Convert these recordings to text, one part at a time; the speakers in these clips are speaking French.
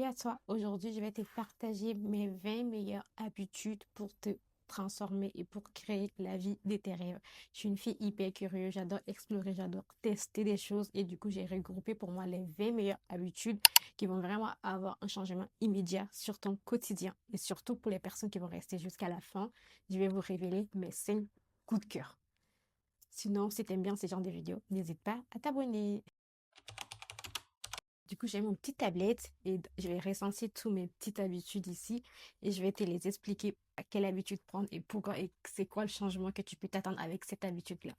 Salut à toi. Aujourd'hui, je vais te partager mes 20 meilleures habitudes pour te transformer et pour créer la vie de tes rêves. Je suis une fille hyper curieuse, j'adore explorer, j'adore tester des choses et du coup, j'ai regroupé pour moi les 20 meilleures habitudes qui vont vraiment avoir un changement immédiat sur ton quotidien et surtout pour les personnes qui vont rester jusqu'à la fin. Je vais vous révéler mes 5 coups de cœur. Sinon, si tu aimes bien ce genre de vidéos, n'hésite pas à t'abonner. Du coup, j'ai mon petite tablette et je vais recenser toutes mes petites habitudes ici et je vais te les expliquer à quelle habitude prendre et pourquoi et c'est quoi le changement que tu peux t'attendre avec cette habitude-là.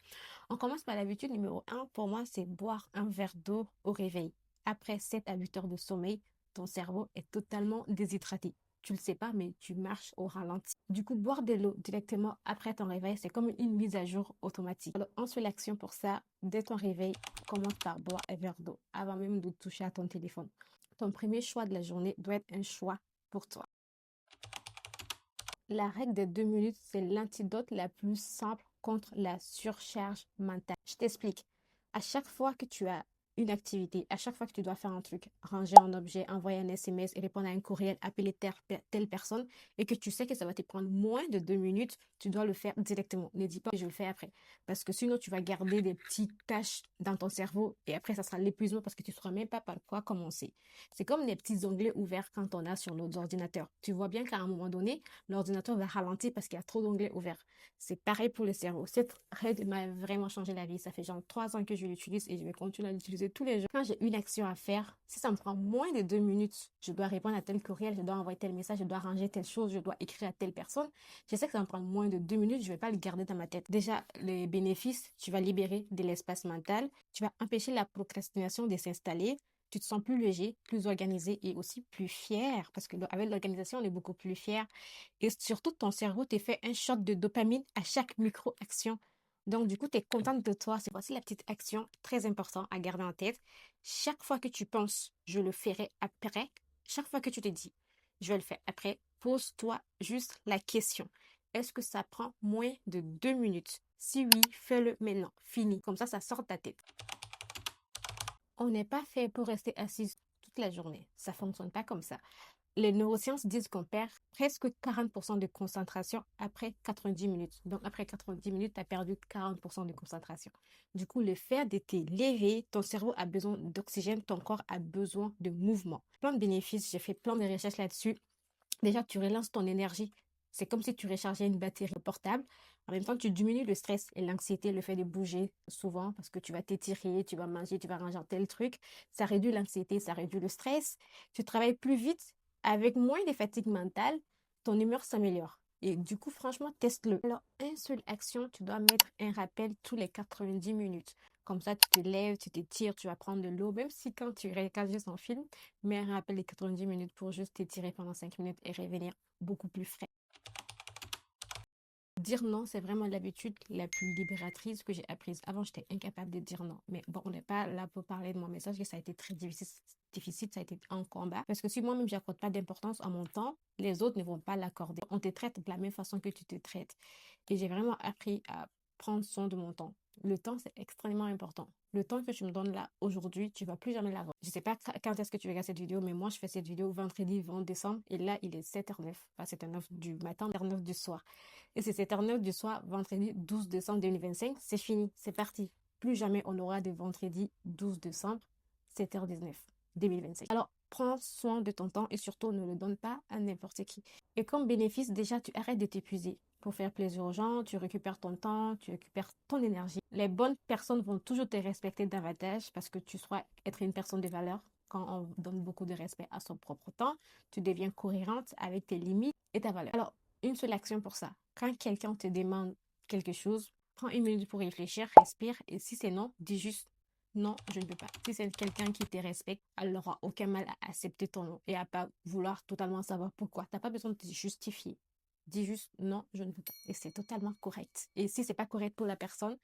On commence par l'habitude numéro 1. Pour moi, c'est boire un verre d'eau au réveil. Après 7 à 8 heures de sommeil, ton cerveau est totalement déshydraté. Tu le sais pas, mais tu marches au ralenti. Du coup, boire de l'eau directement après ton réveil, c'est comme une mise à jour automatique. Alors, on se fait l'action pour ça. Dès ton réveil, commence par boire un verre d'eau avant même de toucher à ton téléphone. Ton premier choix de la journée doit être un choix pour toi. La règle des 2 minutes, c'est l'antidote la plus simple contre la surcharge mentale. Je t'explique. À chaque fois que tu as une activité, à chaque fois que tu dois faire un truc, ranger un objet, envoyer un SMS, répondre à un courriel, appeler telle personne, et que tu sais que ça va te prendre moins de 2 minutes, tu dois le faire directement. Ne dis pas que je le fais après. Parce que sinon, tu vas garder des petites tâches dans ton cerveau et après, ça sera l'épuisement parce que tu ne sauras même pas par quoi commencer. C'est comme les petits onglets ouverts quand on a sur nos ordinateurs. Tu vois bien qu'à un moment donné, l'ordinateur va ralentir parce qu'il y a trop d'onglets ouverts. C'est pareil pour le cerveau. Cette règle m'a vraiment changé la vie. Ça fait genre 3 ans que je l'utilise et je vais continuer à l'utiliser tous les jours. Quand j'ai une action à faire, si ça me prend moins de 2 minutes, je dois répondre à tel courriel, je dois envoyer tel message, je dois ranger telle chose, je dois écrire à telle personne. Je sais que ça me prend moins de 2 minutes, je ne vais pas le garder dans ma tête. Déjà, les bénéfices, tu vas libérer de l'espace mental, tu vas empêcher la procrastination de s'installer, tu te sens plus léger, plus organisé et aussi plus fier parce que avec l'organisation, on est beaucoup plus fier. Et surtout, ton cerveau te fait un shot de dopamine à chaque micro-action. Donc, du coup, tu es contente de toi. C'est voici la petite action très importante à garder en tête. Chaque fois que tu penses, je le ferai après, chaque fois que tu te dis, je vais le faire après, pose-toi juste la question. Est-ce que ça prend moins de 2 minutes? Si oui, fais-le maintenant. Fini. Comme ça sort de ta tête. On n'est pas fait pour rester assis toute la journée. Ça ne fonctionne pas comme ça. Les neurosciences disent qu'on perd presque 40% de concentration après 90 minutes. Donc, après 90 minutes, tu as perdu 40% de concentration. Du coup, le fait de te lever, ton cerveau a besoin d'oxygène, ton corps a besoin de mouvement. Plein de bénéfices, j'ai fait plein de recherches là-dessus. Déjà, tu relances ton énergie. C'est comme si tu rechargeais une batterie portable. En même temps, tu diminues le stress et l'anxiété, le fait de bouger souvent parce que tu vas t'étirer, tu vas manger, tu vas ranger tel truc. Ça réduit l'anxiété, ça réduit le stress. Tu travailles plus vite avec moins de fatigue mentale. Ton humeur s'améliore. Et du coup, franchement, teste-le. Alors, une seule action, tu dois mettre un rappel tous les 90 minutes. Comme ça, tu te lèves, tu t'étires, tu vas prendre de l'eau. Même si quand tu regardes juste un film, mets un rappel de 90 minutes pour juste t'étirer pendant 5 minutes et revenir beaucoup plus frais. Dire non, c'est vraiment l'habitude la plus libératrice que j'ai apprise. Avant, j'étais incapable de dire non. Mais bon, on n'est pas là pour parler de mon message, que ça a été très difficile, ça a été un combat. Parce que si moi-même, je n'accorde pas d'importance à mon temps, les autres ne vont pas l'accorder. On te traite de la même façon que tu te traites. Et j'ai vraiment appris à prendre soin de mon temps. Le temps, c'est extrêmement important. Le temps que tu me donnes là, aujourd'hui, tu ne vas plus jamais l'avoir. Je ne sais pas quand est-ce que tu regardes cette vidéo, mais moi, je fais cette vidéo vendredi 20 décembre. Et là, il est 7h09. Enfin, 7h09 du matin, 7h09 du soir. Et c'est 7h09 du soir, vendredi 12 décembre 2025. C'est fini, c'est parti. Plus jamais on aura de vendredi 12 décembre, 7h19 2025. Alors, prends soin de ton temps et surtout ne le donne pas à n'importe qui. Et comme bénéfice, déjà, tu arrêtes de t'épuiser. Pour faire plaisir aux gens, tu récupères ton temps, tu récupères ton énergie. Les bonnes personnes vont toujours te respecter davantage parce que tu sauras être une personne de valeur. Quand on donne beaucoup de respect à son propre temps, tu deviens cohérente avec tes limites et ta valeur. Alors, une seule action pour ça. Quand quelqu'un te demande quelque chose, prends 1 minute pour réfléchir, respire et si c'est non, dis juste non, je ne peux pas. Si c'est quelqu'un qui te respecte, elle n'aura aucun mal à accepter ton non et à pas vouloir totalement savoir pourquoi. Tu n'as pas besoin de te justifier. Dis juste non, je ne peux pas. Et c'est totalement correct. Et si c'est pas correct pour la personne,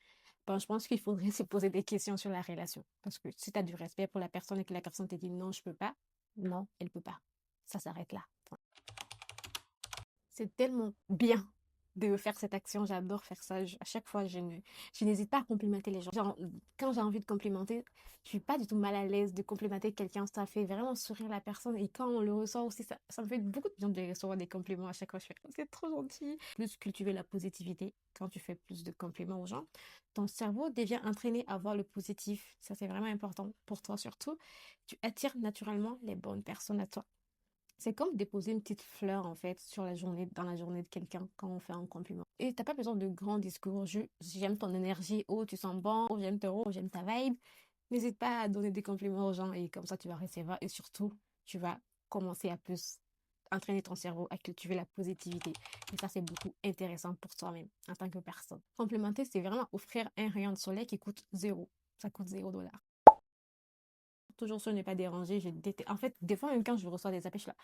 ben, je pense qu'il faudrait se poser des questions sur la relation. Parce que si tu as du respect pour la personne et que la personne te dit non, je peux pas, non, elle peut pas. Ça s'arrête là. C'est tellement bien de faire cette action. J'adore faire ça. À chaque fois, je n'hésite pas à complimenter les gens. Genre, quand j'ai envie de complimenter, je suis pas du tout mal à l'aise de complimenter quelqu'un. Ça fait vraiment sourire la personne. Et quand on le ressent aussi, ça me fait beaucoup de bien de recevoir des compliments à chaque fois. Je fais, oh, c'est trop gentil. Plus cultiver la positivité quand tu fais plus de compliments aux gens. Ton cerveau devient entraîné à voir le positif. Ça, c'est vraiment important pour toi surtout. Tu attires naturellement les bonnes personnes à toi. C'est comme déposer une petite fleur, en fait, dans la journée de quelqu'un quand on fait un compliment. Et t'as pas besoin de grands discours. J'aime ton énergie. Oh, tu sens bon. Oh, j'aime ta vibe. N'hésite pas à donner des compliments aux gens et comme ça, tu vas recevoir. Et surtout, tu vas commencer à plus entraîner ton cerveau à cultiver la positivité. Et ça, c'est beaucoup intéressant pour toi-même en tant que personne. Complimenter, c'est vraiment offrir un rayon de soleil qui coûte zéro. Ça coûte $0. Toujours sur ne pas déranger, je déteste. En fait, des fois, même quand je reçois des appels, je suis là,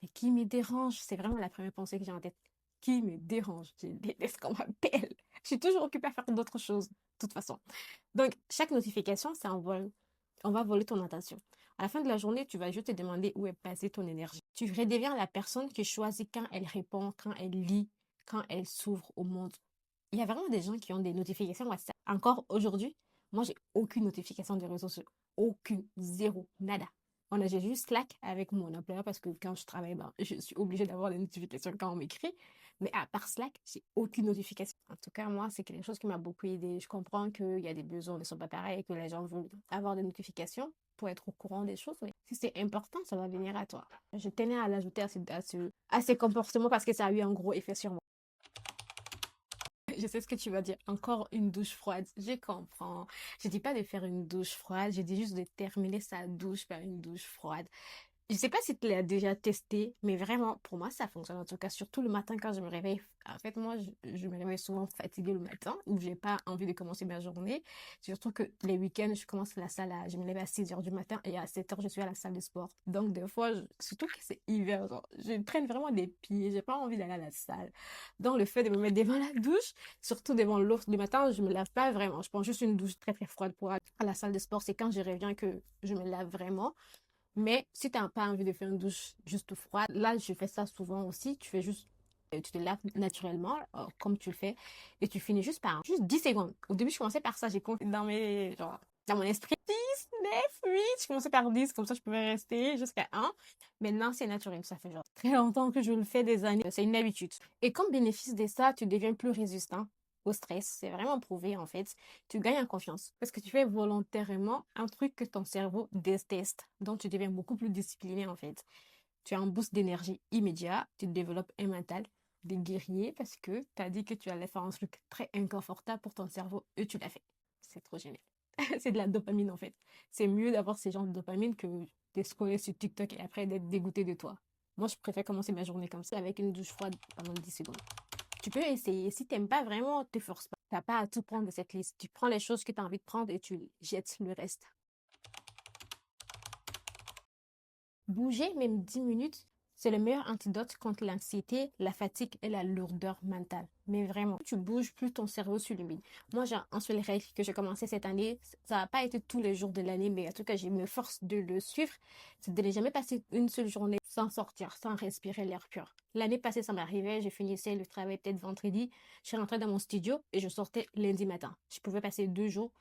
mais qui me dérange? C'est vraiment la première pensée que j'ai en tête. Qui me dérange? Je déteste qu'on m'appelle. Je suis toujours occupée à faire d'autres choses, de toute façon. Donc, chaque notification, c'est un vol. On va voler ton attention. À la fin de la journée, tu vas juste te demander où est passée ton énergie. Tu redeviens la personne qui choisit quand elle répond, quand elle lit, quand elle s'ouvre au monde. Il y a vraiment des gens qui ont des notifications WhatsApp. Encore aujourd'hui, moi, j'ai aucune notification de réseaux sociaux. Aucune. Zéro. Nada. J'ai juste Slack avec mon employeur parce que quand je travaille, ben, je suis obligée d'avoir des notifications quand on m'écrit. Mais à part Slack, j'ai aucune notification. En tout cas, moi, c'est quelque chose qui m'a beaucoup aidé. Je comprends qu'il y a des besoins qui ne sont pas pareils, que les gens veulent avoir des notifications pour être au courant des choses. Mais si c'est important, ça va venir à toi. Je tenais à l'ajouter à ces comportements parce que ça a eu un gros effet sur moi. Je sais ce que tu vas dire. Encore une douche froide. Je comprends. Je dis pas de faire une douche froide. Je dis juste de terminer sa douche par une douche froide. Je sais pas si tu l'as déjà testé, mais vraiment, pour moi, ça fonctionne. En tout cas, surtout le matin quand je me réveille. En fait, moi, je me réveille souvent fatiguée le matin où j'ai pas envie de commencer ma journée. Surtout que les week-ends, je commence la salle je me lève à 6 heures du matin et à 7 heures, je suis à la salle de sport. Donc, des fois, surtout que c'est hiver, genre, je traîne vraiment des pieds. J'ai pas envie d'aller à la salle. Donc, le fait de me mettre devant la douche, surtout devant l'eau du matin, je me lave pas vraiment. Je prends juste une douche très, très froide pour aller à la salle de sport. C'est quand je reviens que je me lave vraiment. Mais si tu n'as pas envie de faire une douche juste froide, là, je fais ça souvent aussi. Tu te laves naturellement, comme tu le fais, et tu finis juste par juste 10 secondes. Au début, je commençais par ça, j'ai compté dans mon esprit 10, 9, 8. Je commençais par 10, comme ça, je pouvais rester jusqu'à 1. Maintenant, c'est naturel. Ça fait genre très longtemps que je le fais, des années. C'est une habitude. Et comme bénéfice de ça, tu deviens plus résistant au stress. C'est vraiment prouvé, en fait. Tu gagnes en confiance parce que tu fais volontairement un truc que ton cerveau déteste. Donc, tu deviens beaucoup plus discipliné, en fait. Tu as un boost d'énergie immédiat. Tu développes un mental de guerrier parce que tu as dit que tu allais faire un truc très inconfortable pour ton cerveau et tu l'as fait. C'est trop génial. C'est de la dopamine, en fait. C'est mieux d'avoir ces genres de dopamine que de scroller sur TikTok et après d'être dégoûté de toi. Moi, je préfère commencer ma journée comme ça avec une douche froide pendant 10 secondes. Tu peux essayer. Si t'aimes pas vraiment, te force pas. T'as pas à tout prendre de cette liste. Tu prends les choses que tu as envie de prendre et tu jettes le reste. Bouger, même 10 minutes, c'est le meilleur antidote contre l'anxiété, la fatigue et la lourdeur mentale. Mais vraiment, plus tu bouges, plus ton cerveau s'illumine. Moi, j'ai un seul règle que j'ai commencé cette année. Ça n'a pas été tous les jours de l'année, mais en tout cas, j'ai me force de le suivre. C'est de ne jamais passer une seule journée sans sortir, sans respirer l'air pur. L'année passée, ça m'arrivait. Je finissais le travail peut-être vendredi. Je suis rentrée dans mon studio et je sortais lundi matin. Je pouvais passer 2 jours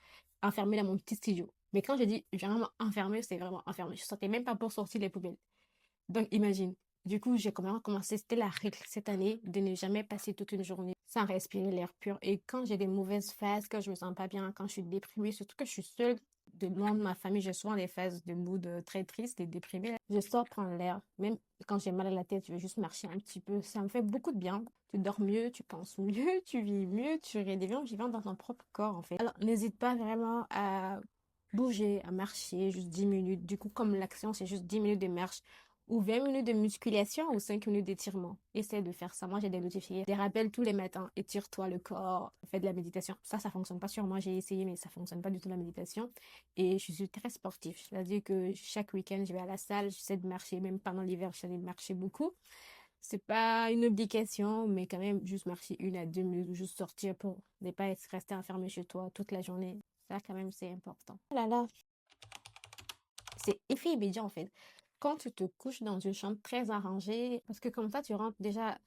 enfermée dans mon petit studio. Mais quand je dis vraiment enfermée, c'est vraiment enfermée. Je sortais même pas pour sortir les poubelles. Donc, imagine. Du coup, j'ai quand même commencé, c'était la règle cette année, de ne jamais passer toute une journée sans respirer l'air pur. Et quand j'ai des mauvaises phases, quand je me sens pas bien, quand je suis déprimée, surtout que je suis seule, de loin de ma famille, j'ai souvent des phases de mood très triste et déprimée. Je sors prendre l'air. Même quand j'ai mal à la tête, je veux juste marcher un petit peu. Ça me fait beaucoup de bien. Tu dors mieux, tu penses mieux, tu vis mieux, tu redeviens vivant dans ton propre corps, en fait. Alors, n'hésite pas vraiment à bouger, à marcher, juste 10 minutes. Du coup, comme l'action, c'est juste 10 minutes de marche ou 20 minutes de musculation ou 5 minutes d'étirement. Essaie de faire ça. Moi, j'ai des notifiés. Des rappels tous les matins. Étire-toi le corps. Fais de la méditation. Ça fonctionne pas sur moi. J'ai essayé, mais ça fonctionne pas du tout la méditation. Et je suis très sportive. C'est-à-dire que chaque week-end, je vais à la salle. J'essaie de marcher. Même pendant l'hiver, j'essaie de marcher beaucoup. C'est pas une obligation, mais quand même, juste marcher 1 à 2 minutes, ou juste sortir pour ne pas être resté enfermé chez toi toute la journée. Ça, quand même, c'est important. Oh là là, c'est effet immédiat en fait. Quand tu te couches dans une chambre très arrangée, parce que comme ça, tu rentres déjà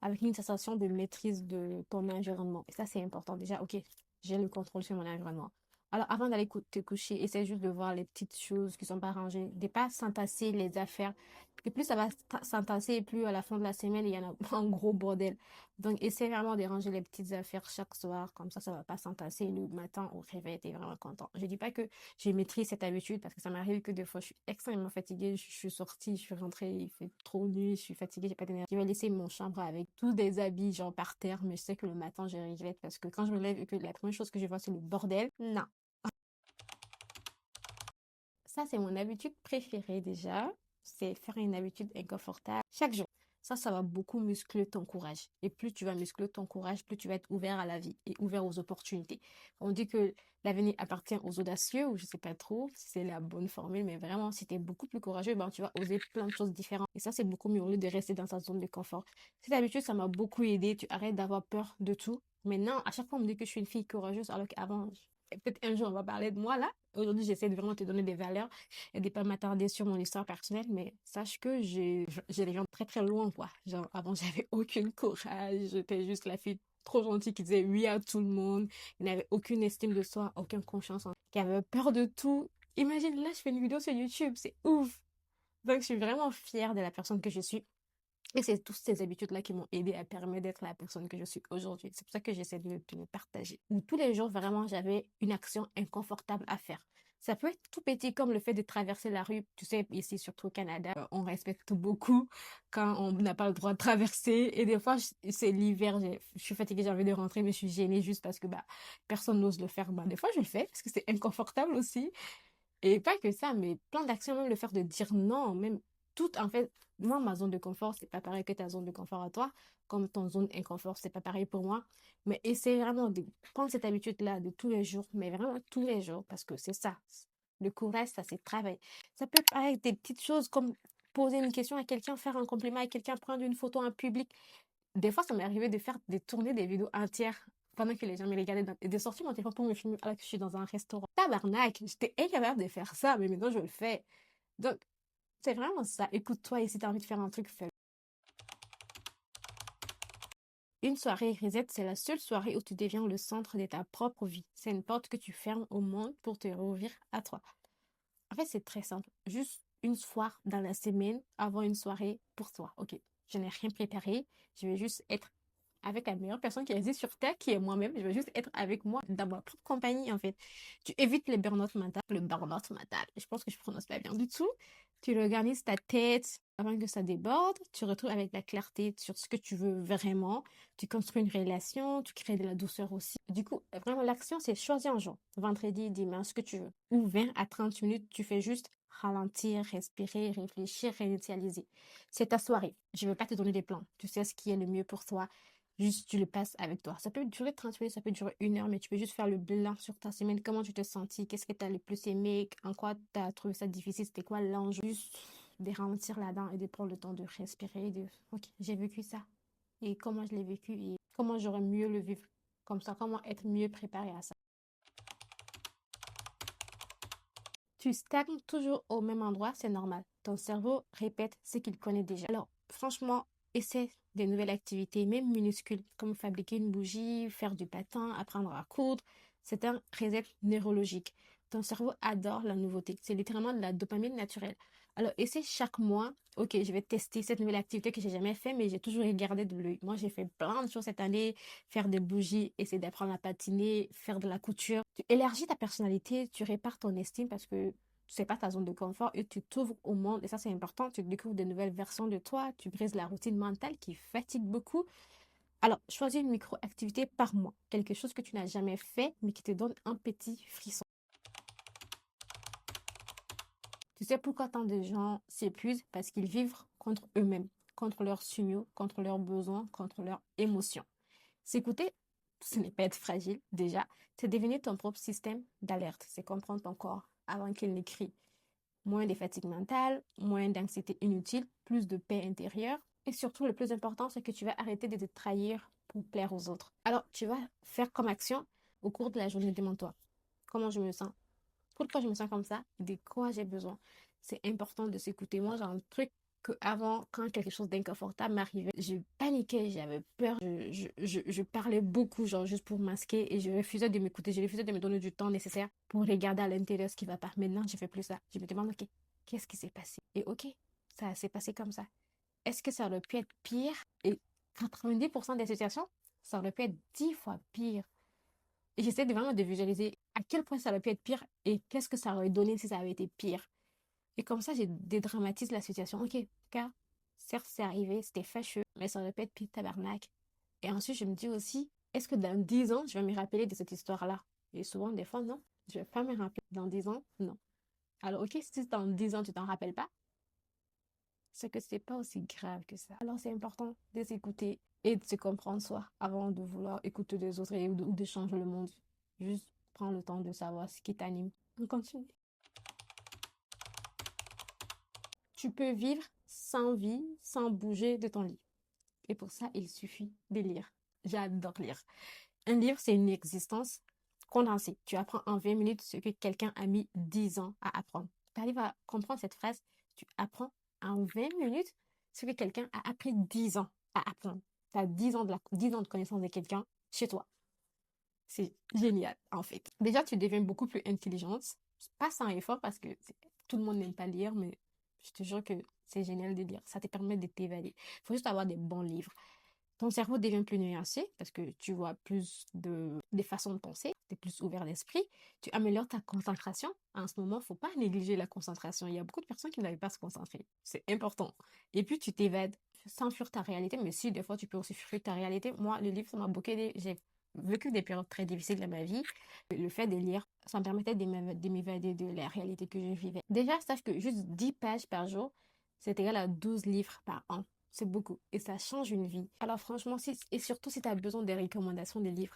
avec une sensation de maîtrise de ton environnement. Et ça, c'est important. Déjà, ok, j'ai le contrôle sur mon environnement. Alors, avant d'aller te coucher, essaie juste de voir les petites choses qui sont pas rangées. De pas s'entasser les affaires. Et plus ça va s'entasser, plus à la fin de la semaine, il y en a un gros bordel. Donc, essaie vraiment de ranger les petites affaires chaque soir. Comme ça va pas s'entasser. Le matin, au réveil, t'es vraiment content. Je dis pas que j'ai maîtrisé cette habitude parce que ça m'arrive que des fois, je suis extrêmement fatiguée. Je suis sortie, je suis rentrée, il fait trop nuit, je suis fatiguée, j'ai pas d'énergie. Je vais laisser mon chambre avec tous des habits, genre par terre. Mais je sais que le matin, je regrette parce que quand je me lève et que la première chose que je vois, c'est le bordel. Non. Ça, c'est mon habitude préférée déjà. C'est faire une habitude inconfortable chaque jour. Ça va beaucoup muscler ton courage. Et plus tu vas muscler ton courage, plus tu vas être ouvert à la vie et ouvert aux opportunités. On dit que l'avenir appartient aux audacieux, ou je sais pas trop si c'est la bonne formule, mais vraiment, si tu es beaucoup plus courageux, ben, tu vas oser plein de choses différentes. Et ça, c'est beaucoup mieux au lieu de rester dans sa zone de confort. Cette habitude, ça m'a beaucoup aidé. Tu arrêtes d'avoir peur de tout. Maintenant, à chaque fois, on me dit que je suis une fille courageuse, alors qu'avant, peut-être un jour, on va parler de moi là. Aujourd'hui, j'essaie de vraiment te donner des valeurs et de pas m'attarder sur mon histoire personnelle, mais sache que j'ai les gens très très loin, quoi. Genre, avant, j'avais aucun courage, j'étais juste la fille trop gentille qui disait oui à tout le monde, qui n'avait aucune estime de soi, aucune confiance en, qui avait peur de tout. Imagine, là, je fais une vidéo sur YouTube, c'est ouf. Donc, je suis vraiment fière de la personne que je suis. Et c'est toutes ces habitudes-là qui m'ont aidé à permettre d'être la personne que je suis aujourd'hui. C'est pour ça que j'essaie de le partager. Où tous les jours, vraiment, j'avais une action inconfortable à faire. Ça peut être tout petit comme le fait de traverser la rue. Tu sais, ici, surtout au Canada, on respecte beaucoup quand on n'a pas le droit de traverser. Et des fois, c'est l'hiver, je suis fatiguée, j'ai envie de rentrer, mais je suis gênée juste parce que bah, personne n'ose le faire. Bah, des fois, je le fais parce que c'est inconfortable aussi. Et pas que ça, mais plein d'actions, même le faire de dire non, même tout, en fait, moi, ma zone de confort, c'est pas pareil que ta zone de confort à toi, comme ton zone inconfort, c'est pas pareil pour moi. Mais essaie vraiment de prendre cette habitude-là de tous les jours, mais vraiment tous les jours, parce que c'est ça. Le courage, ça, c'est travail. Ça peut paraître des petites choses comme poser une question à quelqu'un, faire un compliment à quelqu'un, prendre une photo en public. Des fois, ça m'est arrivé de faire, de tourner des vidéos entières pendant que les gens me regardaient et de sortir mon téléphone pour me filmer alors que je suis dans un restaurant. Tabarnak, j'étais incapable de faire ça, mais maintenant je le fais. Donc, c'est vraiment ça. Écoute-toi et si tu as envie de faire un truc, fais-le. Une soirée reset, c'est la seule soirée où tu deviens le centre de ta propre vie. C'est une porte que tu fermes au monde pour te rouvrir à toi. En fait, c'est très simple. Juste une fois dans la semaine, avoir une soirée pour toi. Ok, je n'ai rien préparé. Je vais juste être avec la meilleure personne qui existe sur Terre, qui est moi-même. Je vais juste être avec moi dans ma propre compagnie, en fait. Tu évites les burn-out mental. Le burn-out mental, je pense que je prononce pas bien du tout. Tu organises ta tête avant que ça déborde. Tu retrouves avec la clarté sur ce que tu veux vraiment. Tu construis une relation. Tu crées de la douceur aussi. Du coup, vraiment, l'action, c'est choisir un jour. Vendredi, dimanche, ce que tu veux. Ou 20 à 30 minutes, tu fais juste ralentir, respirer, réfléchir, réinitialiser. C'est ta soirée. Je ne veux pas te donner des plans. Tu sais ce qui est le mieux pour toi. Juste, tu le passes avec toi. Ça peut durer 30 minutes, ça peut durer 1 heure, mais tu peux juste faire le bilan sur ta semaine. Comment tu te sentis? Qu'est-ce que tu as le plus aimé? En quoi tu as trouvé ça difficile? C'était quoi l'enjeu? Juste de ralentir là-dedans et de prendre le temps de respirer. Ok, j'ai vécu ça. Et comment je l'ai vécu et comment j'aurais mieux le vivre. Comme ça, comment être mieux préparé à ça. Tu stagnes toujours au même endroit, c'est normal. Ton cerveau répète ce qu'il connaît déjà. Alors, franchement, essaie des nouvelles activités, même minuscules, comme fabriquer une bougie, faire du patin, apprendre à coudre. C'est un reset neurologique. Ton cerveau adore la nouveauté. C'est littéralement de la dopamine naturelle. Alors, essaie chaque mois. Ok, je vais tester cette nouvelle activité que j'ai jamais fait, mais j'ai toujours regardé de l'œil. Moi, j'ai fait plein de choses cette année. Faire des bougies, essayer d'apprendre à patiner, faire de la couture. Tu élargis ta personnalité, tu répares ton estime parce que c'est pas ta zone de confort et tu t'ouvres au monde. Et ça, c'est important. Tu découvres de nouvelles versions de toi. Tu brises la routine mentale qui fatigue beaucoup. Alors, choisis une micro-activité par mois. Quelque chose que tu n'as jamais fait, mais qui te donne un petit frisson. Tu sais pourquoi tant de gens s'épuisent? Parce qu'ils vivent contre eux-mêmes, contre leurs signaux, contre leurs besoins, contre leurs émotions. S'écouter, ce n'est pas être fragile, déjà. C'est devenir ton propre système d'alerte. C'est comprendre ton corps avant qu'il n'écrit. Moins de fatigue mentale, moins d'anxiété inutile, plus de paix intérieure. Et surtout, le plus important, c'est que tu vas arrêter de te trahir pour plaire aux autres. Alors, tu vas faire comme action au cours de la journée, demande-toi comment je me sens, pourquoi je me sens comme ça, de quoi j'ai besoin. C'est important de s'écouter. Moi, j'ai un truc que avant, quand quelque chose d'inconfortable m'arrivait, je paniquais, j'avais peur, je parlais beaucoup, genre juste pour masquer et je refusais de m'écouter, je refusais de me donner du temps nécessaire pour regarder à l'intérieur ce qui va pas. Maintenant, je fais plus ça. Je me demande, ok, qu'est-ce qui s'est passé? Et ok, ça s'est passé comme ça. Est-ce que ça aurait pu être pire? Et 90% des situations, ça aurait pu être 10 fois pire. Et j'essaie de vraiment de visualiser à quel point ça aurait pu être pire et qu'est-ce que ça aurait donné si ça avait été pire. Et comme ça, j'ai dédramatise la situation. Ok, car certes, c'est arrivé, c'était fâcheux, mais ça aurait pu être pire tabarnak. Et ensuite, je me dis aussi, est-ce que dans 10 ans, je vais me rappeler de cette histoire-là? Et souvent, des fois, non. Je vais pas me rappeler. Dans 10 ans, non. Alors, ok, si dans 10 ans, tu t'en rappelles pas, c'est que c'est pas aussi grave que ça. Alors, c'est important de s'écouter et de se comprendre soi avant de vouloir écouter les autres ou de changer le monde. Juste prends le temps de savoir ce qui t'anime. On continue. Tu peux vivre sans vie, sans bouger de ton lit. Et pour ça, il suffit de lire. J'adore lire. Un livre, c'est une existence condensée. Tu apprends en 20 minutes ce que quelqu'un a mis 10 ans à apprendre. Tu arrives à comprendre cette phrase. Tu apprends en 20 minutes ce que quelqu'un a appris 10 ans à apprendre. Tu as 10 ans 10 ans de connaissance de quelqu'un chez toi. C'est génial, en fait. Déjà, tu deviens beaucoup plus intelligente. Pas sans effort parce que tout le monde n'aime pas lire, mais je te jure que c'est génial de lire. Ça te permet de t'évader. Il faut juste avoir des bons livres. Ton cerveau devient plus nuancé parce que tu vois plus des façons de penser, tu es plus ouvert d'esprit, tu améliores ta concentration. En ce moment, il ne faut pas négliger la concentration. Il y a beaucoup de personnes qui n'arrivent pas à se concentrer. C'est important. Et puis, tu t'évades sans fuir ta réalité, mais si, des fois, tu peux aussi fuir ta réalité. Moi, le livre, ça m'a beaucoup aidé. J'ai vécu des périodes très difficiles de ma vie. Le fait de lire, ça me permettait de m'évader de la réalité que je vivais. Déjà, sache que juste 10 pages par jour, c'est égal à 12 livres par an. C'est beaucoup et ça change une vie. Alors franchement, et surtout si tu as besoin des recommandations des livres,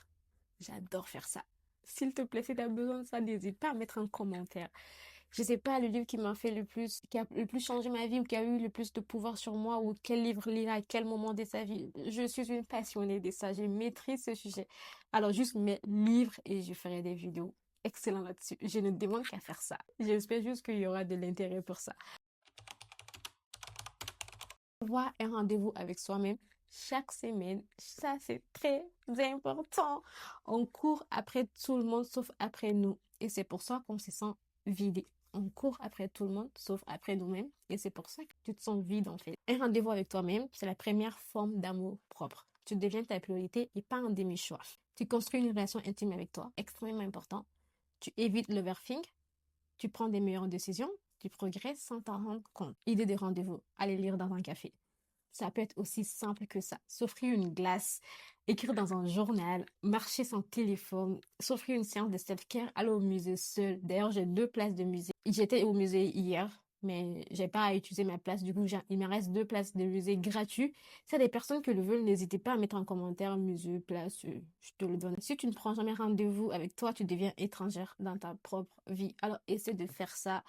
j'adore faire ça. S'il te plaît, si tu as besoin de ça, n'hésite pas à mettre un commentaire. Je sais pas le livre qui m'a fait le plus, qui a le plus changé ma vie ou qui a eu le plus de pouvoir sur moi ou quel livre lire à quel moment de sa vie. Je suis une passionnée de ça, je maîtrise ce sujet. Alors juste mes livres et je ferai des vidéos excellentes là-dessus. Je ne demande qu'à faire ça. J'espère juste qu'il y aura de l'intérêt pour ça. Avoir un rendez-vous avec soi-même chaque semaine, ça c'est très important. On court après tout le monde sauf après nous. Et c'est pour ça qu'on se sent vidé. On court après tout le monde sauf après nous-mêmes. Et c'est pour ça que tu te sens vide en fait. Un rendez-vous avec toi-même, c'est la première forme d'amour propre. Tu deviens ta priorité et pas un demi-choix. Tu construis une relation intime avec toi, extrêmement important. Tu évites l'overthink. Tu prends des meilleures décisions. Tu progresses sans t'en rendre compte. Idée de rendez-vous, aller lire dans un café. Ça peut être aussi simple que ça. S'offrir une glace, écrire dans un journal, marcher sans téléphone, s'offrir une séance de self-care, aller au musée seul. D'ailleurs, j'ai 2 places de musée. J'étais au musée hier, mais j'ai pas à utiliser ma place. Du coup, il me reste 2 places de musée gratuites. Si y a des personnes qui le veulent, n'hésitez pas à mettre en commentaire musée, place, je te le donne. Si tu ne prends jamais rendez-vous avec toi, tu deviens étrangère dans ta propre vie. Alors, essaie de faire ça.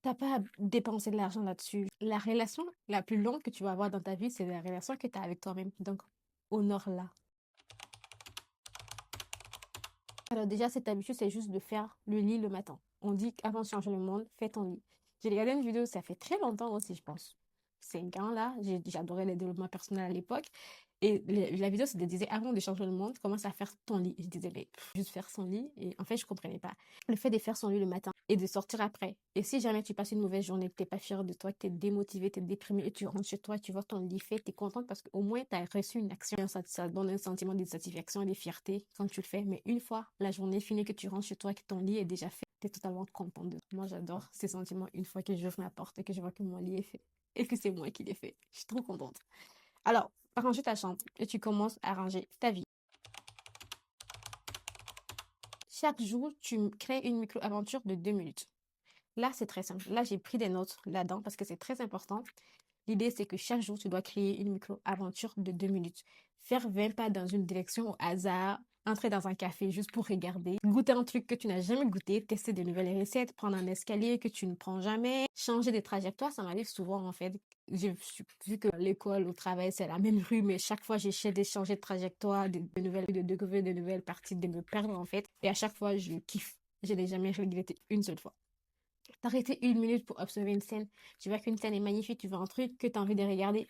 T'as pas à dépenser de l'argent là-dessus. La relation la plus longue que tu vas avoir dans ta vie, c'est la relation que tu as avec toi-même. Donc, honore-la. Alors déjà, cette habitude, c'est juste de faire le lit le matin. On dit qu'avant de changer le monde, fais ton lit. J'ai regardé une vidéo, ça fait très longtemps aussi, je pense. 5 ans là, j'adorais le développement personnel à l'époque. Et la vidéo, se disait, avant de changer le monde, commence à faire ton lit. Je disais, mais juste faire son lit. Et en fait, je comprenais pas. Le fait de faire son lit le matin et de sortir après. Et si jamais tu passes une mauvaise journée, que t'es pas fier de toi, que t'es démotivé, t'es déprimé, et tu rentres chez toi, tu vois ton lit fait, t'es contente parce qu'au moins t'as reçu une action. Ça donne un sentiment de satisfaction et de fierté quand tu le fais. Mais une fois la journée finie, que tu rentres chez toi, que ton lit est déjà fait, t'es totalement contente de toi. Moi, j'adore ces sentiments une fois que j'ouvre ma porte et que je vois que mon lit est fait. Et que c'est moi qui l'ai fait. Je suis trop contente. Alors, ranger ta chambre et tu commences à ranger ta vie. Chaque jour, tu crées une micro-aventure de 2 minutes. Là, c'est très simple. Là, j'ai pris des notes là-dedans parce que c'est très important. L'idée, c'est que chaque jour, tu dois créer une micro-aventure de 2 minutes. Faire 20 pas dans une direction au hasard, entrer dans un café juste pour regarder, goûter un truc que tu n'as jamais goûté, tester de nouvelles recettes, prendre un escalier que tu ne prends jamais, changer de trajectoire. Ça m'arrive souvent, en fait. J'ai vu que l'école, au travail, c'est la même rue, mais chaque fois, j'essaie de changer de trajectoire, de découvrir de nouvelles parties, de me perdre, en fait. Et à chaque fois, je kiffe. Je n'ai jamais regretté une seule fois. T'arrêter 1 minute pour observer une scène. Tu vois qu'une scène est magnifique, tu vois un truc que tu as envie de regarder.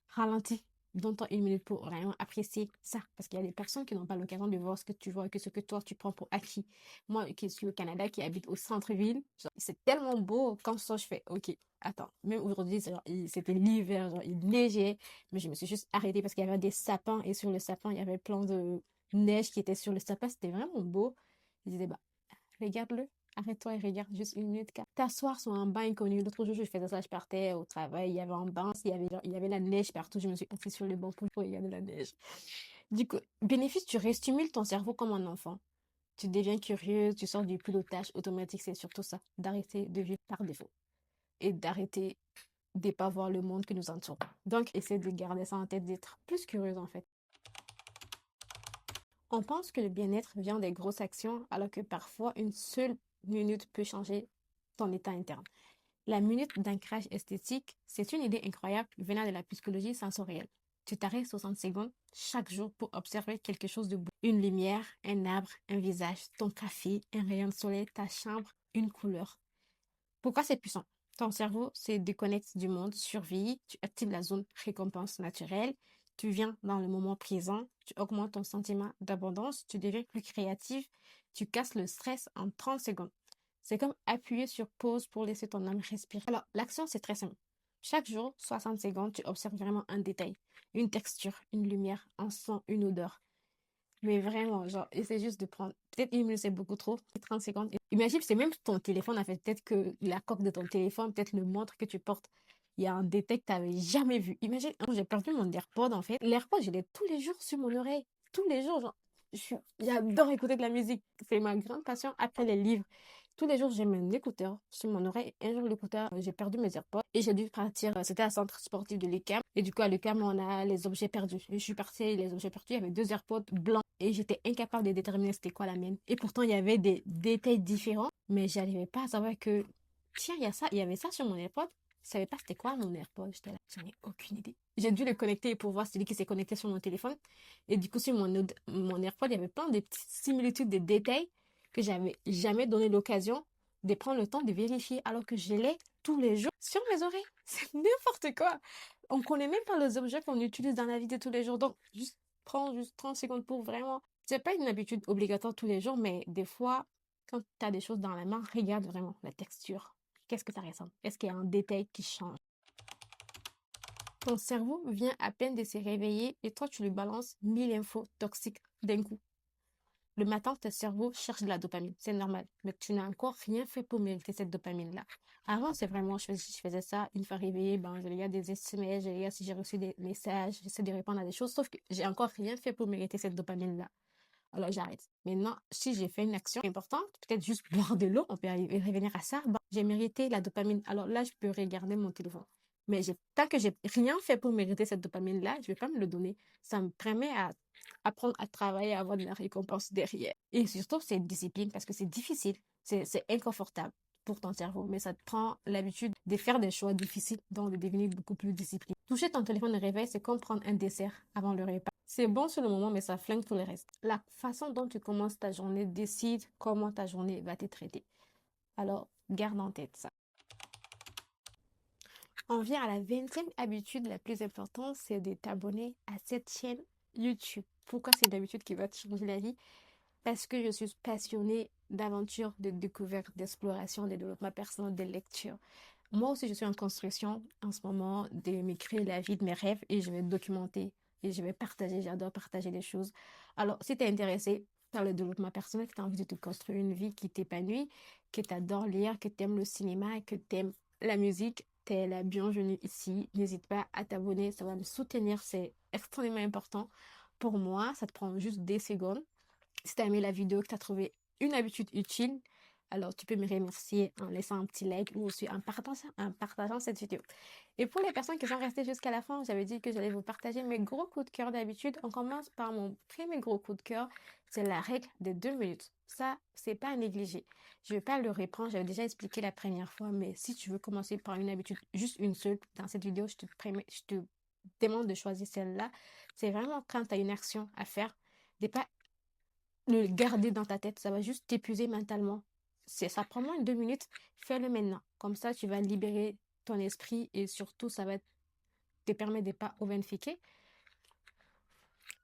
Ralentis. Donne-toi 1 minute pour vraiment apprécier ça. Parce qu'il y a des personnes qui n'ont pas l'occasion de voir ce que tu vois et que ce que toi tu prends pour acquis. Moi qui suis au Canada, qui habite au centre-ville, c'est tellement beau. Quand je sors, je fais OK, attends. Même aujourd'hui, c'était l'hiver, genre, il neigeait. Mais je me suis juste arrêtée parce qu'il y avait des sapins et sur le sapin, il y avait plein de neige qui était sur le sapin. C'était vraiment beau. Je disais, bah, regarde-le. Arrête-toi et regarde juste 1 minute. T'asseoir sur un banc inconnu. L'autre jour, je faisais ça, je partais au travail, il y avait un banc, il y avait la neige partout. Je me suis assise sur le banc pour regarder la neige. Du coup, bénéfice, tu réstimules ton cerveau comme un enfant. Tu deviens curieux, tu sors du pilotage automatique, c'est surtout ça. D'arrêter de vivre par défaut. Et d'arrêter de pas voir le monde qui nous entoure. Donc, essaie de garder ça en tête, d'être plus curieuse en fait. On pense que le bien-être vient des grosses actions, alors que parfois une seule minute peut changer ton état interne. La minute d'ancrage esthétique, c'est une idée incroyable venant de la psychologie sensorielle. Tu t'arrêtes 60 secondes chaque jour pour observer quelque chose de beau. Une lumière, un arbre, un visage, ton café, un rayon de soleil, ta chambre, une couleur. Pourquoi c'est puissant? Ton cerveau se déconnecte du monde, survie, tu actives la zone récompense naturelle, tu viens dans le moment présent, tu augmentes ton sentiment d'abondance, tu deviens plus créatif, tu casses le stress en 30 secondes. C'est comme appuyer sur pause pour laisser ton âme respirer. Alors, l'action, c'est très simple. Chaque jour, 60 secondes, tu observes vraiment un détail, une texture, une lumière, un son, une odeur. Mais vraiment, genre, essaie juste de prendre. Peut-être 1 minute, c'est beaucoup trop. 30 secondes. Imagine, c'est même ton téléphone, en fait. Peut-être que la coque de ton téléphone, peut-être le montre que tu portes. Il y a un détail que tu n'avais jamais vu. Imagine, j'ai perdu mon AirPod, en fait. L'AirPod, je l'ai tous les jours sur mon oreille. Tous les jours, genre, j'adore écouter de la musique. C'est ma grande passion après les livres. Tous les jours, j'ai un écouteur sur mon oreille. Un jour, l'écouteur, j'ai perdu mes AirPods et j'ai dû partir. C'était un centre sportif de l'UQAM. Et du coup, à l'UQAM, on a les objets perdus. Et je suis partie, les objets perdus, il y avait 2 AirPods blancs. Et j'étais incapable de déterminer c'était quoi la mienne. Et pourtant, il y avait des détails différents. Mais j'arrivais pas à savoir que, tiens, il y avait ça sur mon AirPod. Je savais pas c'était quoi mon AirPod. J'étais là, j'en ai aucune idée. J'ai dû le connecter pour voir celui qui s'est connecté sur mon téléphone. Et du coup, sur mon AirPod, il y avait plein de petites similitudes de détails que j'avais jamais donné l'occasion de prendre le temps de vérifier alors que je l'ai tous les jours sur mes oreilles. C'est n'importe quoi. On connaît même pas les objets qu'on utilise dans la vie de tous les jours. Donc, prends juste 30 secondes pour vraiment. C'est pas une habitude obligatoire tous les jours, mais des fois, quand tu as des choses dans la main, regarde vraiment la texture. Qu'est-ce que ça ressemble? Est-ce qu'il y a un détail qui change? Ton cerveau vient à peine de se réveiller et toi, tu lui balances 1000 infos toxiques d'un coup. Le matin, ton cerveau cherche de la dopamine. C'est normal. Mais tu n'as encore rien fait pour mériter cette dopamine-là. Avant, c'est vraiment, je faisais ça. Une fois réveillée, ben, je regarde des SMS, je regarde si j'ai reçu des messages, j'essaie de répondre à des choses. Sauf que j'ai encore rien fait pour mériter cette dopamine-là. Alors, j'arrête. Maintenant, si j'ai fait une action importante, peut-être juste boire de l'eau, on peut revenir à ça, ben, j'ai mérité la dopamine. Alors là, je peux regarder mon téléphone. Mais tant que j'ai rien fait pour mériter cette dopamine-là, je vais pas me le donner. Ça me permet à apprendre à travailler, à avoir de la récompense derrière. Et surtout, c'est une discipline parce que c'est difficile, c'est inconfortable pour ton cerveau, mais ça te prend l'habitude de faire des choix difficiles, donc de devenir beaucoup plus discipliné. Toucher ton téléphone de réveil, c'est comme prendre un dessert avant le repas. C'est bon sur le moment, mais ça flingue tout le reste. La façon dont tu commences ta journée décide comment ta journée va te traiter. Alors, garde en tête ça. On vient à la 20e habitude la plus importante, c'est de t'abonner à cette chaîne YouTube. Pourquoi c'est une habitude qui va te changer la vie? Parce que je suis passionnée d'aventure, de découverte, d'exploration, de développement personnel, de lecture. Moi aussi, je suis en construction en ce moment de me créer la vie de mes rêves et je vais documenter et je vais partager. J'adore partager des choses. Alors, si tu es intéressé par le développement personnel, que tu as envie de te construire une vie qui t'épanouit, que tu adores lire, que tu aimes le cinéma, que tu aimes la musique, tu es la bienvenue ici. N'hésite pas à t'abonner, ça va me soutenir, c'est extrêmement important. Pour moi, ça te prend juste des secondes. Si tu as aimé la vidéo, que tu as trouvé une habitude utile, alors tu peux me remercier en laissant un petit like ou aussi en partageant cette vidéo. Et pour les personnes qui sont restées jusqu'à la fin, j'avais dit que j'allais vous partager mes gros coups de cœur d'habitude. On commence par mon premier gros coup de cœur, c'est la règle des 2 minutes. Ça, c'est pas à négliger. Je vais pas le reprendre, j'avais déjà expliqué la première fois, mais si tu veux commencer par une habitude, juste une seule, dans cette vidéo, je te demande de choisir celle-là. C'est vraiment quand tu as une action à faire, de pas le garder dans ta tête, ça va juste t'épuiser mentalement. ça prend moins de 2 minutes, fais-le maintenant. Comme ça, tu vas libérer ton esprit et surtout, ça va te permettre de ne pas overthinker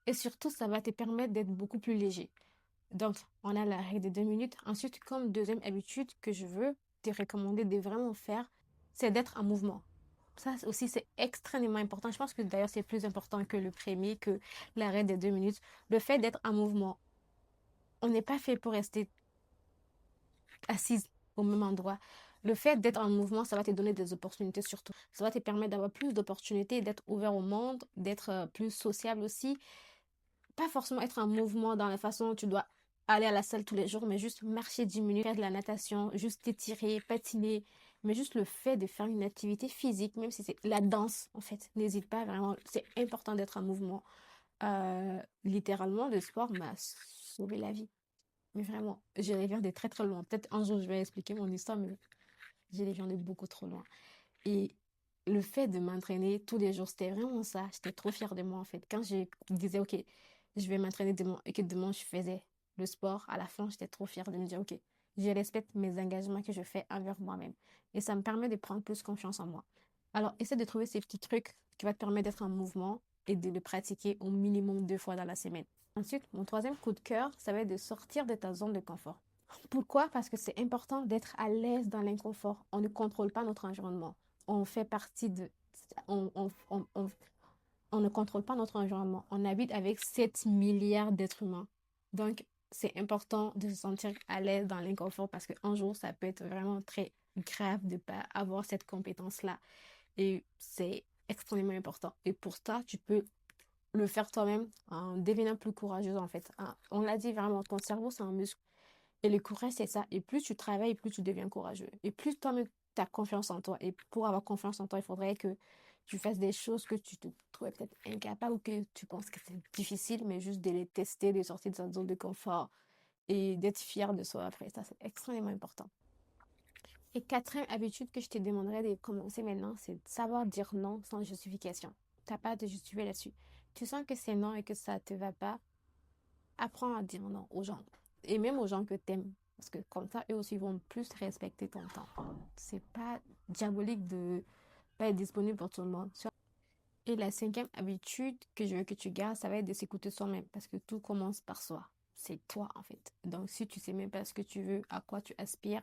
et surtout, ça va te permettre d'être beaucoup plus léger. Donc, on a la règle des 2 minutes. Ensuite, comme deuxième habitude que je veux te recommander de vraiment faire, c'est d'être en mouvement. Ça aussi, c'est extrêmement important. Je pense que d'ailleurs, c'est plus important que le premier, que l'arrêt des 2 minutes. Le fait d'être en mouvement. On n'est pas fait pour rester assise au même endroit. Le fait d'être en mouvement, ça va te donner des opportunités surtout. Ça va te permettre d'avoir plus d'opportunités, d'être ouvert au monde, d'être plus sociable aussi. Pas forcément être en mouvement dans la façon dont tu dois aller à la salle tous les jours, mais juste marcher 10 minutes, faire de la natation, juste t'étirer, patiner. Mais juste le fait de faire une activité physique, même si c'est la danse, en fait, n'hésite pas vraiment. C'est important d'être en mouvement. Littéralement, le sport m'a sauvé la vie. Mais vraiment, j'ai les viens de très très loin. Peut-être un jour je vais expliquer mon histoire, mais j'ai les viens de beaucoup trop loin. Et le fait de m'entraîner tous les jours, c'était vraiment ça. J'étais trop fière de moi en fait. Quand je disais, ok, je vais m'entraîner demain et que demain je faisais le sport, à la fin, j'étais trop fière de me dire, ok, je respecte mes engagements que je fais envers moi-même. Et ça me permet de prendre plus confiance en moi. Alors, essaie de trouver ces petits trucs qui vont te permettre d'être en mouvement et de le pratiquer au minimum 2 fois dans la semaine. Ensuite, mon troisième coup de cœur, ça va être de sortir de ta zone de confort. Pourquoi? Parce que c'est important d'être à l'aise dans l'inconfort. On ne contrôle pas notre environnement. On fait partie de... On ne contrôle pas notre environnement. On habite avec 7 milliards d'êtres humains. Donc, c'est important de se sentir à l'aise dans l'inconfort parce qu'un jour, ça peut être vraiment très grave de ne pas avoir cette compétence-là. Et c'est extrêmement important. Et pour ça, tu peux le faire toi-même en devenant plus courageuse en fait. On l'a dit vraiment, ton cerveau c'est un muscle. Et le courage c'est ça. Et plus tu travailles, plus tu deviens courageux. Et plus toi-même tu as confiance en toi. Et pour avoir confiance en toi, il faudrait que tu fasses des choses que tu te trouvais peut-être incapable ou que tu penses que c'est difficile, mais juste de les tester, de sortir de sa zone de confort et d'être fier de soi après. Ça c'est extrêmement important. Et quatrième habitude que je te demanderais de commencer maintenant, c'est de savoir dire non sans justification. T'as pas de justifier là-dessus. Tu sens que c'est non et que ça te va pas, apprends à dire non aux gens. Et même aux gens que t'aimes. Parce que comme ça, eux aussi vont plus respecter ton temps. C'est pas diabolique de pas être disponible pour tout le monde. Et la cinquième habitude que je veux que tu gardes, ça va être de s'écouter soi-même. Parce que tout commence par soi. C'est toi, en fait. Donc, si tu sais même pas ce que tu veux, à quoi tu aspires,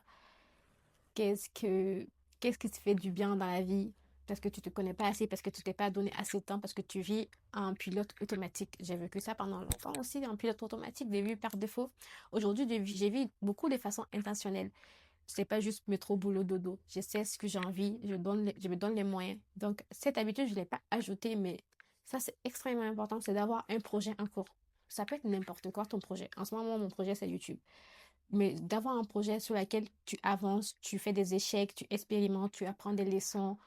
Qu'est-ce que, qu'est-ce qui te fait du bien dans la vie? Parce que tu te connais pas assez, parce que tu t'es pas donné assez de temps, parce que tu vis en pilote automatique. J'ai vécu ça pendant longtemps aussi, en pilote automatique, j'ai vu par défaut. Aujourd'hui, j'ai vu beaucoup de façon intentionnelle. C'est pas juste métro, boulot, dodo. Je sais ce que j'ai envie, je me donne les moyens. Donc, cette habitude, je l'ai pas ajoutée, mais ça, c'est extrêmement important, c'est d'avoir un projet en cours. Ça peut être n'importe quoi ton projet. En ce moment, mon projet, c'est YouTube. Mais d'avoir un projet sur lequel tu avances, tu fais des échecs, tu expérimentes, tu apprends des leçons,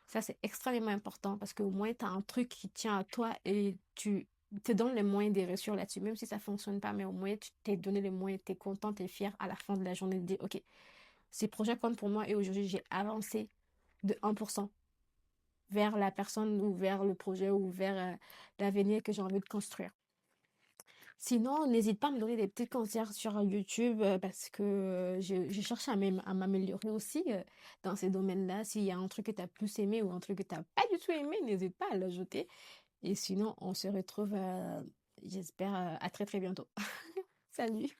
ça c'est extrêmement important parce qu'au moins tu as un truc qui tient à toi et tu te donnes les moyens de réussir là-dessus. Même si ça fonctionne pas, mais au moins tu t'es donné les moyens, tu es content, tu es fier à la fin de la journée de dire, OK, ces projets comptent pour moi et aujourd'hui j'ai avancé de 1% vers la personne ou vers le projet ou vers l'avenir que j'ai envie de construire. Sinon, n'hésite pas à me donner des petits conseils sur YouTube parce que je cherche à m'améliorer aussi dans ces domaines-là. S'il y a un truc que tu as plus aimé ou un truc que tu n'as pas du tout aimé, n'hésite pas à l'ajouter. Et sinon, on se retrouve, j'espère, à très très bientôt. Salut!